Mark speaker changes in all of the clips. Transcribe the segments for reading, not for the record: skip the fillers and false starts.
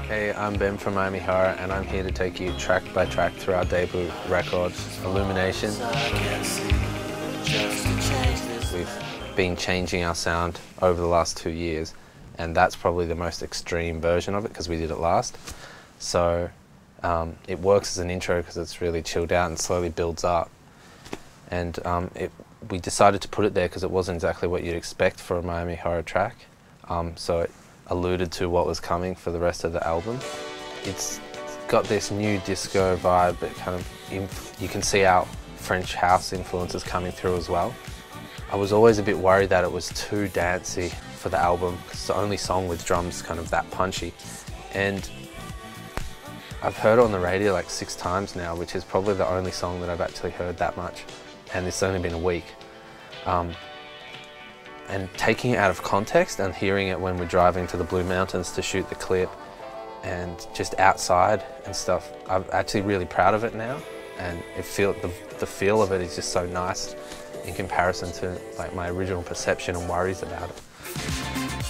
Speaker 1: Hey, I'm Ben from Miami Horror, and I'm here to take you track by track through our debut record, Illumination. We've been changing our sound over the last 2 years, and that's probably the most extreme version of it because we did it last. So it works as an intro because it's really chilled out and slowly builds up. And we decided to put it there because it wasn't exactly what you'd expect for a Miami Horror track. So it alluded to what was coming for the rest of the album. It's got this new disco vibe, but kind of you can see our French house influences coming through as well. I was always a bit worried that it was too dancey for the album because it's the only song with drums kind of that punchy. And I've heard it on the radio like 6 times now, which is probably the only song that I've actually heard that much, and it's only been a week. And taking it out of context and hearing it when we're driving to the Blue Mountains to shoot the clip and just outside and stuff, I'm actually really proud of it now, and the feel of it is just so nice in comparison to like my original perception and worries about it.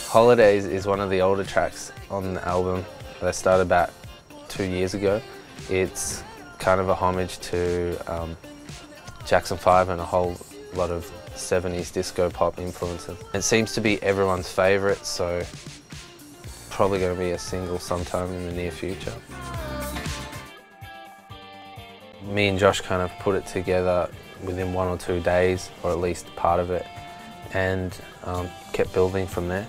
Speaker 1: Holidays is one of the older tracks on the album that I started about 2 years ago. It's kind of a homage to Jackson 5 and a whole lot of 70s disco pop influences. It seems to be everyone's favourite, so probably going to be a single sometime in the near future. Me and Josh kind of put it together within 1 or 2 days, or at least part of it, and kept building from there.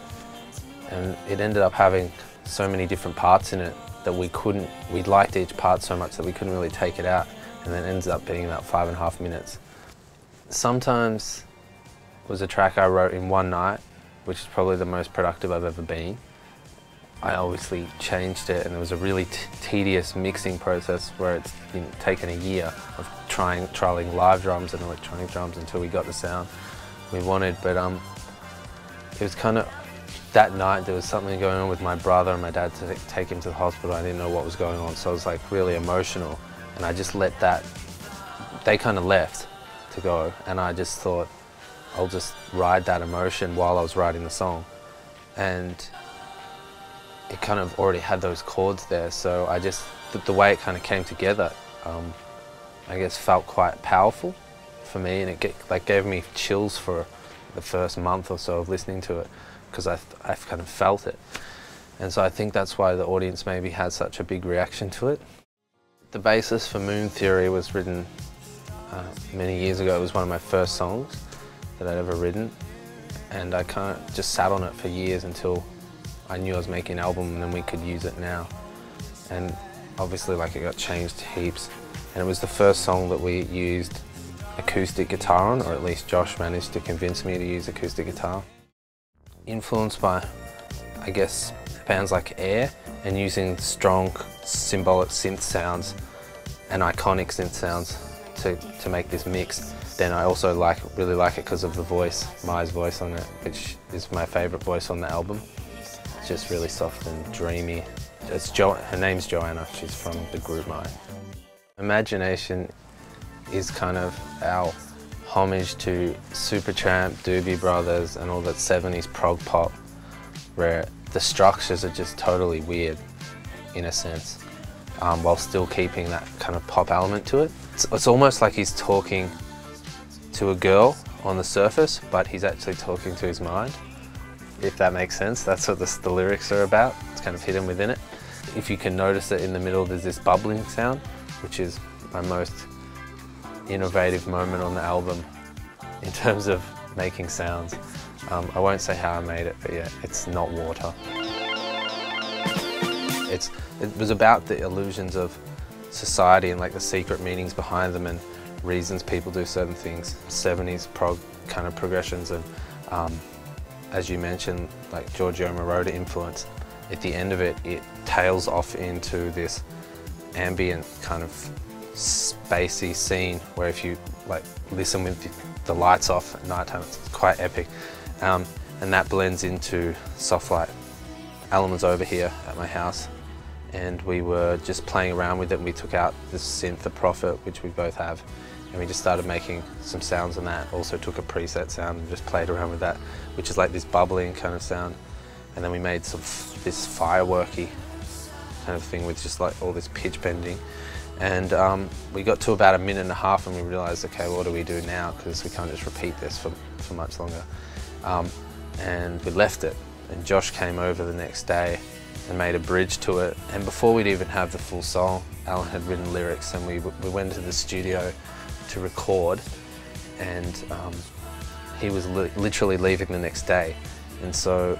Speaker 1: And it ended up having so many different parts in it that we liked each part so much that we couldn't really take it out, and then it ends up being about 5.5 minutes. Sometimes was a track I wrote in one night, which is probably the most productive I've ever been. I obviously changed it, and it was a really tedious mixing process where it's taken a year of trialing live drums and electronic drums until we got the sound we wanted. But it was kind of, that night there was something going on with my brother and my dad to take him to the hospital. I didn't know what was going on, so I was like really emotional, and I just let that, they kind of left to go, and I just thought I'll just ride that emotion while I was writing the song. And it kind of already had those chords there, so I just, the way it kind of came together, I guess felt quite powerful for me, and it gave me chills for the first month or so of listening to it, because I've kind of felt it. And so I think that's why the audience maybe had such a big reaction to it. The basis for Moon Theory was written many years ago. It was one of my first songs that I'd ever written, and I kind of just sat on it for years until I knew I was making an album, and then we could use it now. And obviously like it got changed heaps, and it was the first song that we used acoustic guitar on, or at least Josh managed to convince me to use acoustic guitar. Influenced by, I guess, bands like Air, and using strong symbolic synth sounds and iconic synth sounds to make this mix. Then I also really like it because of the voice, Mai's voice on it, which is my favourite voice on the album. It's just really soft and dreamy. Her name's Joanna, she's from the group Mai. Imagination is kind of our homage to Supertramp, Doobie Brothers and all that 70s prog pop, where the structures are just totally weird in a sense, while still keeping that kind of pop element to it. It's almost like he's talking to a girl on the surface, but he's actually talking to his mind, if that makes sense. That's what the lyrics are about. It's kind of hidden within it. If you can notice that in the middle there's this bubbling sound, which is my most innovative moment on the album in terms of making sounds. I won't say how I made it, but yeah, it's not water. It was about the illusions of society and like the secret meanings behind them and reasons people do certain things. 70s prog kind of progressions, and as you mentioned, like Giorgio Moroder influence. At the end of it, it tails off into this ambient kind of spacey scene where if you like listen with the lights off at night time, it's quite epic. And that blends into soft light elements over here at my house. And we were just playing around with it, and we took out this synth, the Prophet, which we both have, and we just started making some sounds on that. Also took a preset sound and just played around with that, which is like this bubbling kind of sound. And then we made this fireworky kind of thing with just like all this pitch bending. And we got to about 1.5 minutes and we realised, okay, what do we do now? Because we can't just repeat this for much longer. And we left it. And Josh came over the next day and made a bridge to it. And before we'd even have the full song, Alan had written lyrics, and we went to the studio to record. And he was literally leaving the next day. And so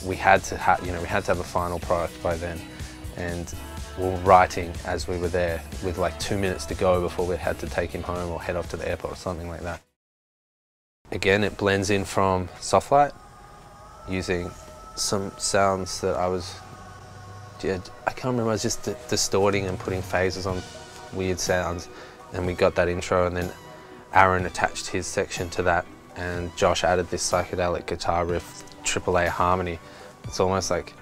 Speaker 1: we had to have a final product by then. And we were writing as we were there with like 2 minutes to go before we had to take him home or head off to the airport or something like that. Again, it blends in from Softlight, using some sounds that I can't remember, I was just distorting and putting phases on weird sounds, and we got that intro, and then Aaron attached his section to that, and Josh added this psychedelic guitar riff, AAA harmony. It's almost like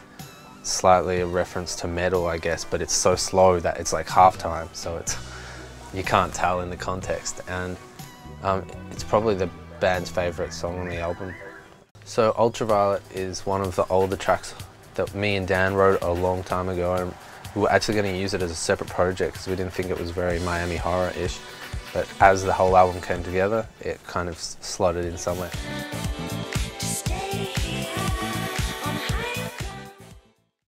Speaker 1: slightly a reference to metal, I guess, but it's so slow that it's like halftime, so you can't tell in the context, and it's probably the band's favourite song on the album. So Ultraviolet is one of the older tracks that me and Dan wrote a long time ago, and we were actually going to use it as a separate project because we didn't think it was very Miami horror-ish, but as the whole album came together, it kind of slotted in somewhere.